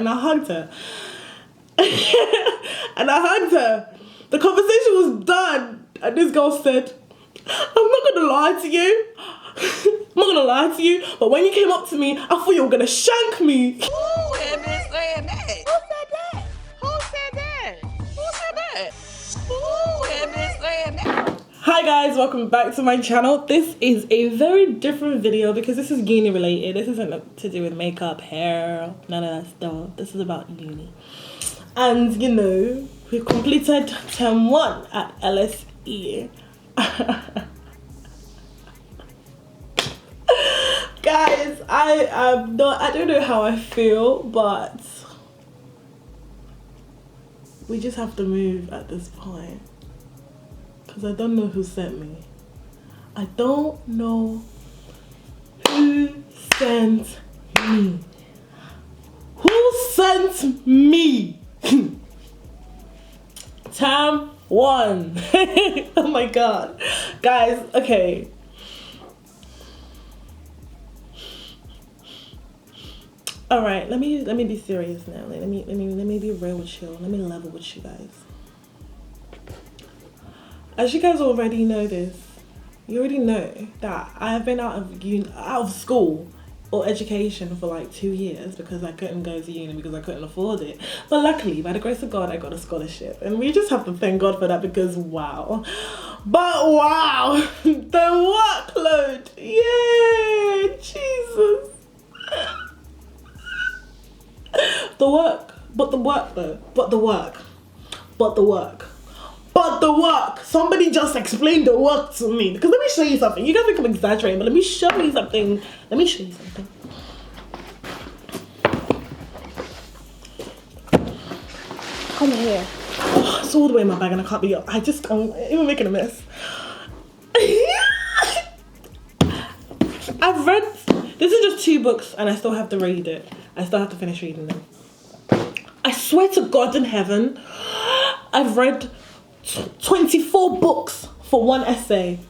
and I hugged her. And I hugged her. The conversation was done, and this girl said, I'm not gonna lie to you. I'm not gonna lie to you, but when you came up to me, I thought you were gonna shank me. Who had been saying that? Who said that? Who said that? Who said that? Who had been saying that? Hi guys, welcome back to my channel. This is a very different video because this is uni related. This isn't to do with makeup, hair, none of that stuff. This is about uni. And you know, we completed term 1 at LSE. Guys, I don't know how I feel, but we just have to move at this point. Because I don't know who sent me. I don't know who sent me. Who sent me? Term 1. Oh my god. Guys, okay. Alright, let me be serious now. Let me be real with you. Let me level with you guys. As you guys already know this, you already know that I have been out of school or education for like 2 years because I couldn't go to uni because I couldn't afford it. But luckily, by the grace of God, I got a scholarship, and we just have to thank God for that because wow. But wow, the workload, yeah, Jesus. The work. Somebody just explain the work to me. Because let me show you something. You guys think I'm exaggerating, but let me show you something. Come here. Oh, it's all the way in my bag and I can't be up. I'm even making a mess. I've read, this is just 2 books and I still have to read it. I still have to finish reading them. I swear to God in heaven, I've read 24 books for 1 essay.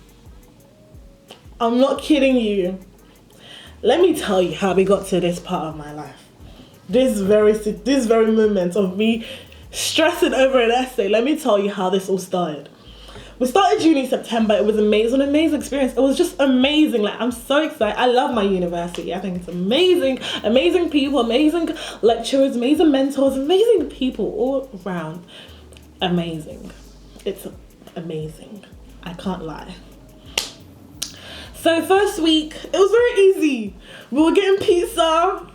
I'm not kidding you. Let me tell you how we got to this part of my life. This very moment of me stressing over an essay. Let me tell you how this all started. We started uni in September. It was amazing, an amazing experience. It was just amazing. Like, I'm so excited. I love my university. I think it's amazing. Amazing people, amazing lecturers, amazing mentors, amazing people all around. Amazing. It's amazing. I can't lie. So first week, it was very easy. We were getting pizza.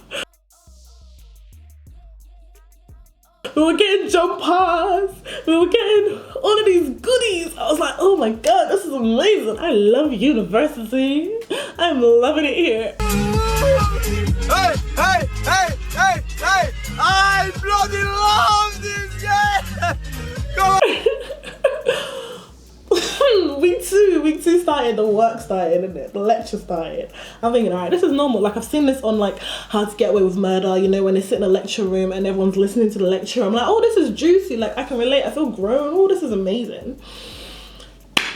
We were getting jumpers. We were getting all of these goodies. I was like, oh my God, this is amazing. I love university. I'm loving it here. Hey! I bloody love this, yeah! Come on! Week two started, the work started, and the lecture started. I'm thinking, all right, this is normal. Like, I've seen this on like How to Get Away with Murder, you know, when they sit in a lecture room and everyone's listening to the lecture. I'm like, oh, this is juicy. Like, I can relate. I feel grown. Oh, this is amazing.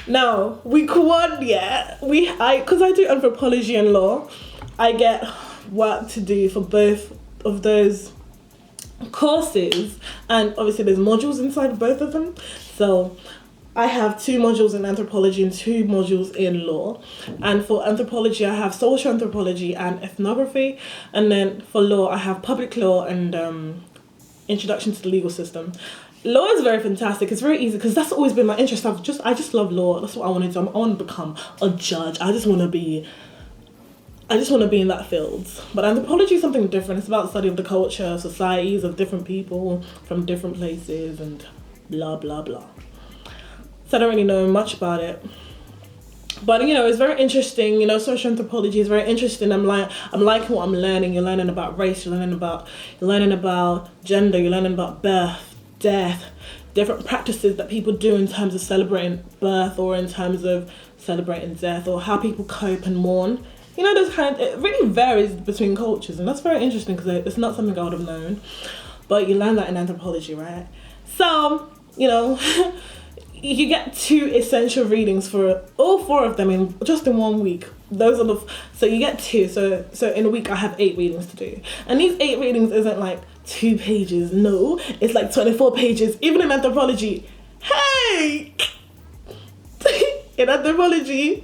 Now, week 1, yeah, because I do anthropology and law, I get work to do for both of those courses, and obviously there's modules inside of both of them. So I have 2 modules in anthropology and 2 modules in law. And for anthropology, I have social anthropology and ethnography. And then for law, I have public law and introduction to the legal system. Law is very fantastic. It's very easy because that's always been my interest. I just love law. That's what I want to do. I want to become a judge. I just want to be in that field. But anthropology is something different. It's about the study of the culture, societies of different people from different places and blah, blah, blah. So I don't really know much about it. But, you know, it's very interesting. You know, social anthropology is very interesting. I'm liking what I'm learning. You're learning about race. You're learning about gender. You're learning about birth, death, different practices that people do in terms of celebrating birth or in terms of celebrating death or how people cope and mourn. You know, it really varies between cultures, and that's very interesting because it's not something I would have known. But you learn that in anthropology, right? So, you know, you get 2 essential readings for all 4 of them in 1 week. Those are so you get 2. So in a week I have 8 readings to do, and these 8 readings isn't like 2 pages. No, it's like 24 pages. Even in anthropology, hey, in anthropology,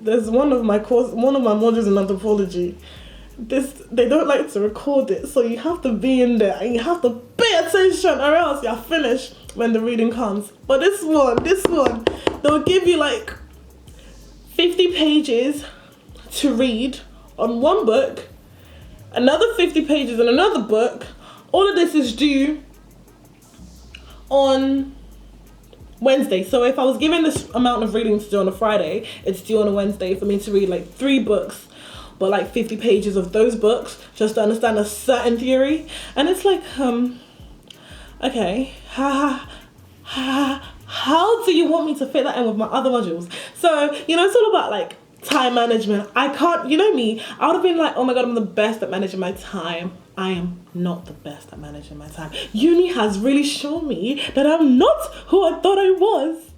there's one of my modules in anthropology. They don't like to record it, so you have to be in there and you have to pay attention, or else you're finished when the reading comes. But this one, they'll give you like 50 pages to read on one book, another 50 pages in another book. All of this is due on Wednesday. So if I was given this amount of reading to do on a Friday, it's due on a Wednesday for me to read like 3 books, but like 50 pages of those books just to understand a certain theory. And it's like, okay, how do you want me to fit that in with my other modules? So, it's all about like time management. I can't, you know me, I would have been like, oh my God, I'm the best at managing my time. I am not the best at managing my time. Uni has really shown me that I'm not who I thought I was.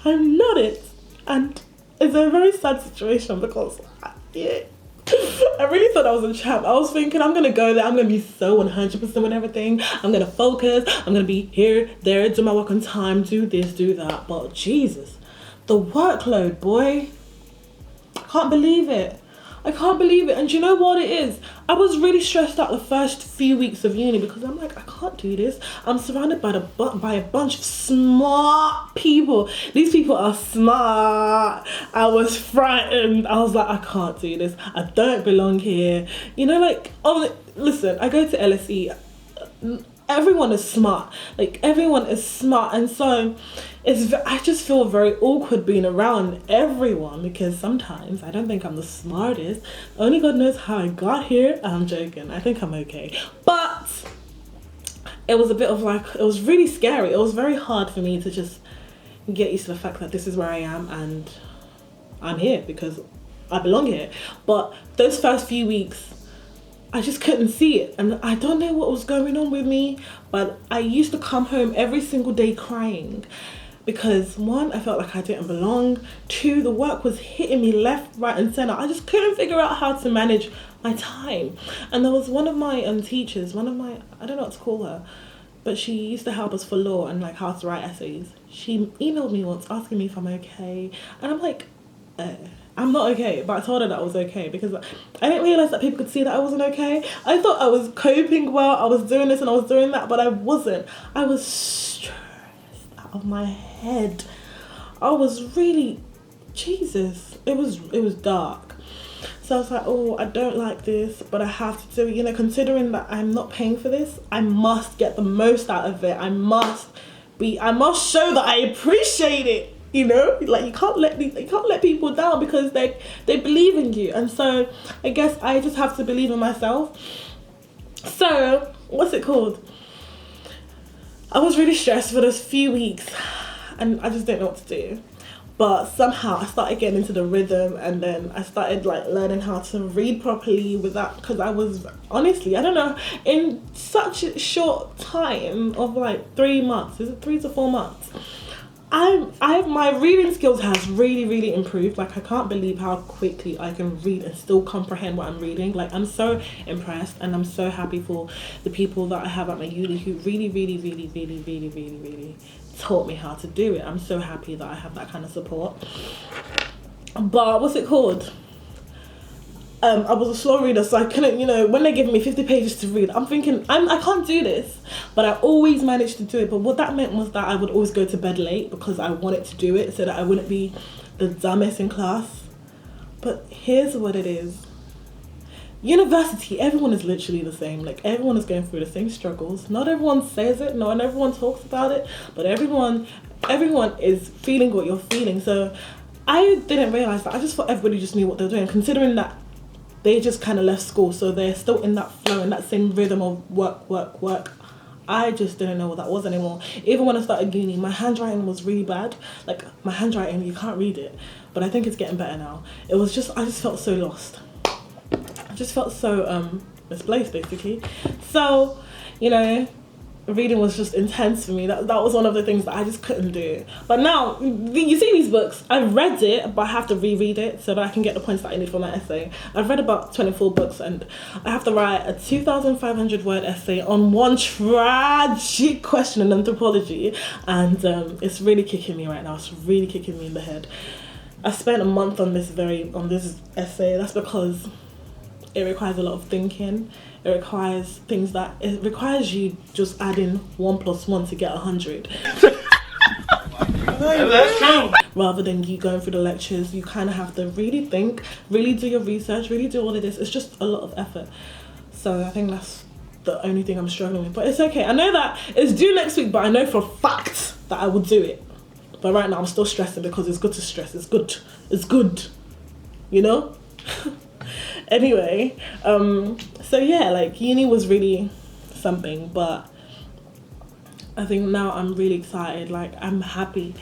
I'm not it. And it's a very sad situation because, I really thought I was a champ. I was thinking I'm gonna go there, I'm gonna be so 100% with everything. I'm gonna focus, I'm gonna be here, there, do my work on time, do this, do that. But Jesus, the workload, boy. I can't believe it. And you know what it is? I was really stressed out the first few weeks of uni because I'm like, I can't do this. I'm surrounded by a bunch of smart people. These people are smart. I was frightened. I was like, I can't do this. I don't belong here. Listen, I go to LSE. Everyone is smart. And so I just feel very awkward being around everyone because sometimes I don't think I'm the smartest. Only God knows how I got here. I'm joking. I think I'm okay. But it was a bit of it was really scary. It was very hard for me to just get used to the fact that this is where I am and I'm here because I belong here. But those first few weeks, I just couldn't see it, and I don't know what was going on with me, but I used to come home every single day crying because 1, I felt like I didn't belong. 2, the work was hitting me left, right and center. I just couldn't figure out how to manage my time. And there was one of my teachers, I don't know what to call her, but she used to help us for law and like how to write essays. She emailed me once asking me if I'm okay, and I'm like, I'm not okay, but I told her that I was okay because I didn't realise that people could see that I wasn't okay. I thought I was coping well, I was doing this and I was doing that, but I wasn't. I was stressed out of my head. I was really, Jesus, it was dark. So I was like, oh, I don't like this, but I have to do it. Considering that I'm not paying for this, I must get the most out of it. I must show that I appreciate it. You can't let people down because they believe in you. And so I guess I just have to believe in myself. So what's it called? I was really stressed for those few weeks and I just didn't know what to do. But somehow I started getting into the rhythm, and then I started learning how to read properly with that, because I was honestly, I don't know, in such a short time of 3 months, is it 3 to 4 months? My reading skills has really improved. I can't believe how quickly I can read and still comprehend what I'm reading. I'm so impressed, and I'm so happy for the people that I have at my uni who really taught me how to do it. I'm so happy that I have that kind of support. But what's it called? I was a slow reader, so I couldn't, when they give me 50 pages to read, I'm thinking, I can't do this. But I always managed to do it. But what that meant was that I would always go to bed late because I wanted to do it so that I wouldn't be the dumbest in class. But here's what it is. University, everyone is literally the same. Everyone is going through the same struggles. Not everyone says it, not everyone talks about it, but everyone is feeling what you're feeling. So I didn't realize that. I just thought everybody just knew what they're doing, considering that they just kind of left school, so they're still in that flow, in that same rhythm of work. I just didn't know what that was anymore. Even when I started uni, my handwriting was really bad. My handwriting, you can't read it, but I think it's getting better now. I just felt so lost. I just felt so misplaced, basically. So, reading was just intense for me. That was one of the things that I just couldn't do. But now, you see these books, I've read it, but I have to reread it so that I can get the points that I need for my essay. I've read about 24 books and I have to write a 2,500 word essay on one tragic question in anthropology, and it's really kicking me right now. It's really kicking me in the head. I spent a month on this essay. That's because it requires a lot of thinking. It requires it requires you just adding 1 + 1 to get 100. That's true. Rather than you going through the lectures, you kind of have to really think, really do your research, really do all of this. It's just a lot of effort. So I think that's the only thing I'm struggling with. But it's okay. I know that it's due next week, but I know for a fact that I will do it. But right now I'm still stressing because it's good to stress. It's good. It's good. You know? Anyway, so yeah, like uni was really something, but I think now I'm really excited. Like, I'm happy.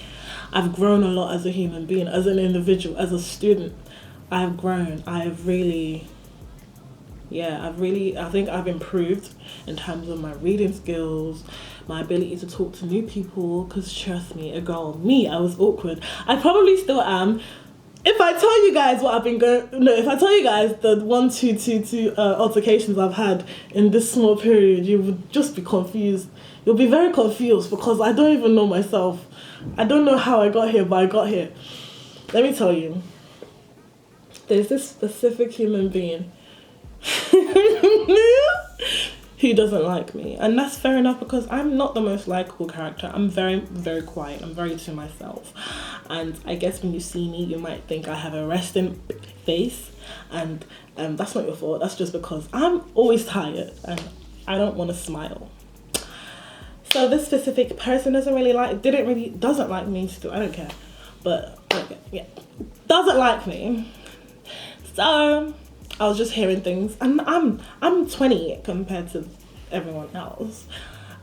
I've grown a lot as a human being, as an individual, as a student. I've grown. I think I've improved in terms of my reading skills, my ability to talk to new people, because trust me, I was awkward. I probably still am. If I tell you guys if I tell you guys the 1, 2, 2, 2 altercations I've had in this small period, you would just be confused. You'll be very confused because I don't even know myself. I don't know how I got here, but I got here. Let me tell you. There's this specific human being who doesn't like me. And that's fair enough because I'm not the most likable character. I'm very, very quiet. I'm very to myself. And I guess when you see me, you might think I have a resting face. And that's not your fault. That's just because I'm always tired and I don't want to smile. So this specific person doesn't like me still. I don't care. But, okay, yeah. Doesn't like me. So I was just hearing things, and I'm 20 compared to everyone else.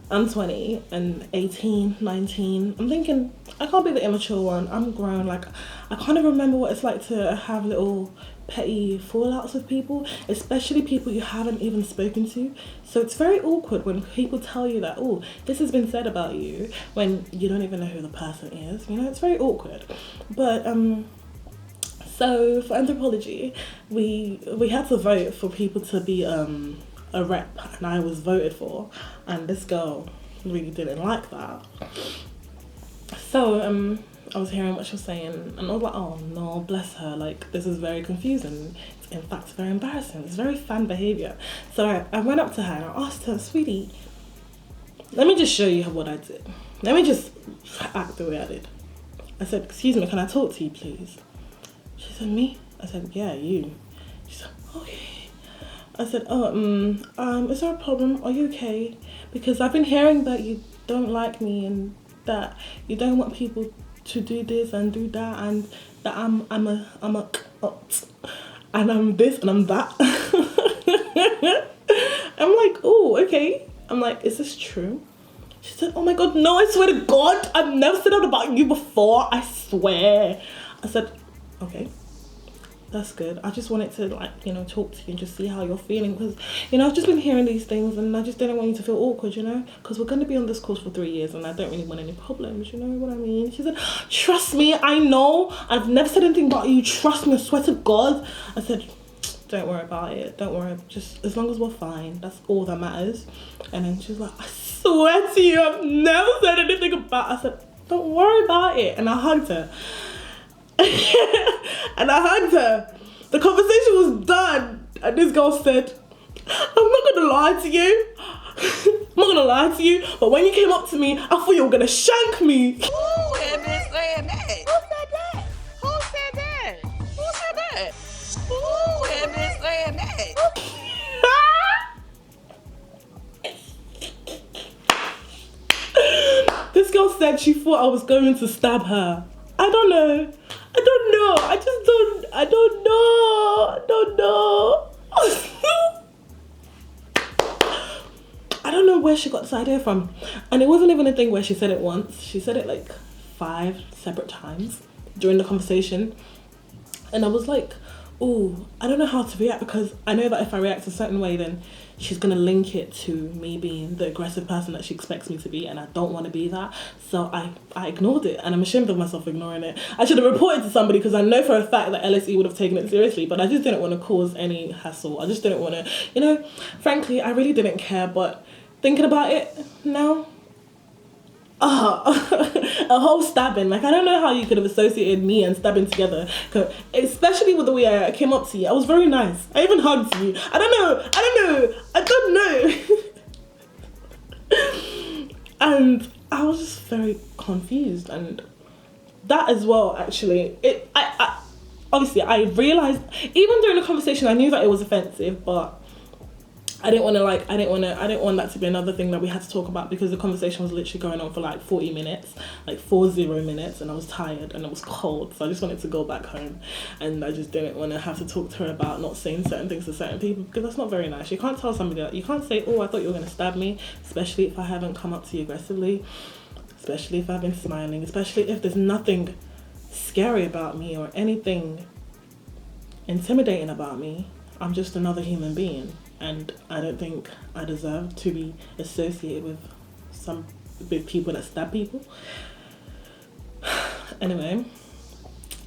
I'm 20 and 18, 19. I'm thinking, I can't be the immature one. I'm grown. Like, I kind of remember what it's like to have little petty fallouts with people, especially people you haven't even spoken to. So it's very awkward when people tell you that, oh, this has been said about you, when you don't even know who the person is. You know, it's very awkward. But, so for anthropology, we had to vote for people to be a rep, and I was voted for, and this girl really didn't like that. So I was hearing what she was saying, and I was like, oh no, bless her, like this is very confusing. It's in fact very embarrassing. It's very fan behaviour. So I went up to her and I asked her, sweetie, let me just show you what I did. Let me just act the way I did. I said, excuse me, can I talk to you please? She said, me? I said, yeah, you. She said, okay. I said, is there a problem? Are you okay? Because I've been hearing that you don't like me and that you don't want people to do this and do that, and that I'm this and I'm that. I'm like, oh, okay. I'm like, is this true? She said, oh my God, no, I swear to God, I've never said that about you before, I swear. I said, okay, that's good. I just wanted to, like, you know, talk to you and just see how you're feeling, because, you know, I've just been hearing these things and I just didn't want you to feel awkward, you know, because we're going to be on this course for 3 years and I don't really want any problems, you know what I mean? She said, trust me, I know, I've never said anything about you, trust me, I swear to God. I said, don't worry about it, don't worry, just as long as we're fine, that's all that matters. And then she was like, I swear to you, I've never said anything about it. I said, don't worry about it. And I hugged her. And I hugged her. The conversation was done, and this girl said, I'm not gonna lie to you. I'm not gonna lie to you, but when you came up to me, I thought you were gonna shank me. Ooh, that bitch saying that. Who said that? Who said that? Who said that? Ooh, that bitch saying that. This girl said she thought I was going to stab her. I don't know. I don't know. I don't know where she got this idea from. And it wasn't even a thing where she said it once. She said it like 5 separate times during the conversation. And I was like, oh, I don't know how to react, because I know that if I react a certain way, then she's gonna link it to me being the aggressive person that she expects me to be, and I don't want to be that. So I ignored it, and I'm ashamed of myself for ignoring it. I should have reported to somebody, because I know for a fact that LSE would have taken it seriously, but I just didn't want to cause any hassle. I just didn't want to, you know, frankly, I really didn't care. But thinking about it now, a whole stabbing, like, I don't know how you could have associated me and stabbing together, especially with the way I came up to you. I was very nice. I even hugged you. I don't know. And I was just very confused, and that as well, actually, I obviously I realized, even during the conversation, I knew that it was offensive, but I didn't want that to be another thing that we had to talk about, because the conversation was literally going on for like 40 minutes, like 40 minutes, and I was tired and it was cold, so I just wanted to go back home, and I just didn't want to have to talk to her about not saying certain things to certain people, because that's not very nice. You can't tell somebody that. You can't say, oh, I thought you were going to stab me, especially if I haven't come up to you aggressively, especially if I've been smiling, especially if there's nothing scary about me or anything intimidating about me. I'm just another human being. And I don't think I deserve to be associated with people that stab people. Anyway,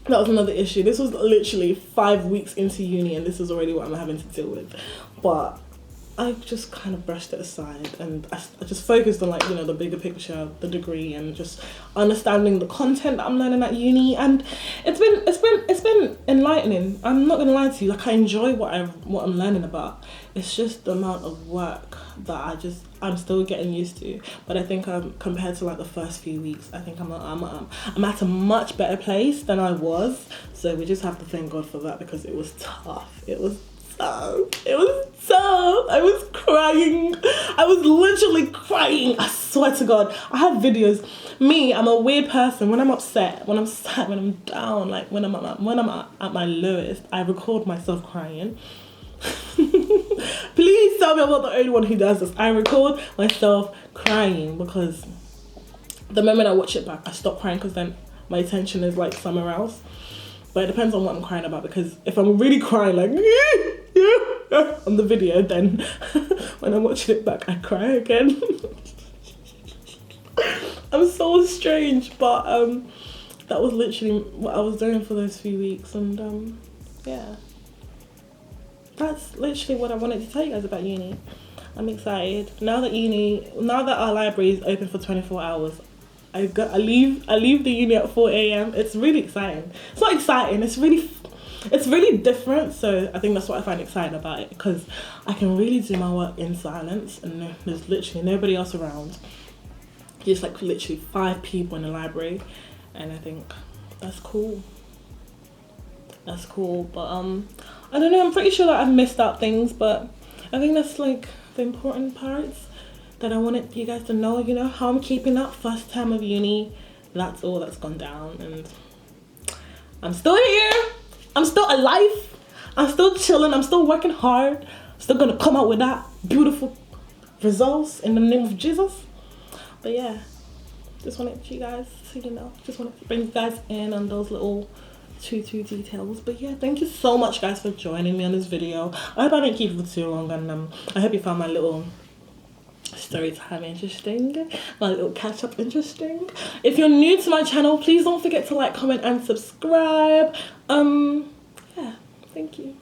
that was another issue. This was literally 5 weeks into uni, and this is already what I'm having to deal with. But I just kind of brushed it aside, and I just focused on, like, you know, the bigger picture, the degree, and just understanding the content that I'm learning at uni. And it's been enlightening. I'm not gonna lie to you. Like, I enjoy what I'm learning about. It's just the amount of work that I'm still getting used to. But I think compared to like the first few weeks, I think I'm at a much better place than I was. So we just have to thank God for that, because it was tough. I was crying. I was literally crying. I swear to God. I have videos. I'm a weird person. When I'm upset, when I'm sad, when I'm down, like when I'm at my lowest, I record myself crying. Please tell me I'm not the only one who does this. I record myself crying, because the moment I watch it back, I stop crying, because then my attention is like somewhere else. But it depends on what I'm crying about, because if I'm really crying like on the video, then when I'm watching it back, I cry again. I'm so strange, but that was literally what I was doing for those few weeks, and yeah. That's literally what I wanted to tell you guys about uni. I'm excited. Now that our library is open for 24 hours, I leave the uni at 4 a.m. It's really exciting. It's not exciting, it's really different. So I think that's what I find exciting about it, because I can really do my work in silence, and there's literally nobody else around. Just like literally 5 people in the library, and I think that's cool. But I don't know, I'm pretty sure that I've missed out things, but I think that's like the important parts that I wanted you guys to know, you know, how I'm keeping up first term of uni. That's all that's gone down, and I'm still here. I'm still alive. I'm still chilling. I'm still working hard. I'm still gonna come out with that beautiful results in the name of Jesus. But yeah, just wanted you guys to, you know, just wanted to bring you guys in on those little two details. But yeah, thank you so much, guys, for joining me on this video. I hope I didn't keep it for too long, and I hope you found my little story time interesting, my little catch up interesting. If you're new to my channel, please don't forget to like, comment, and subscribe. Yeah, thank you.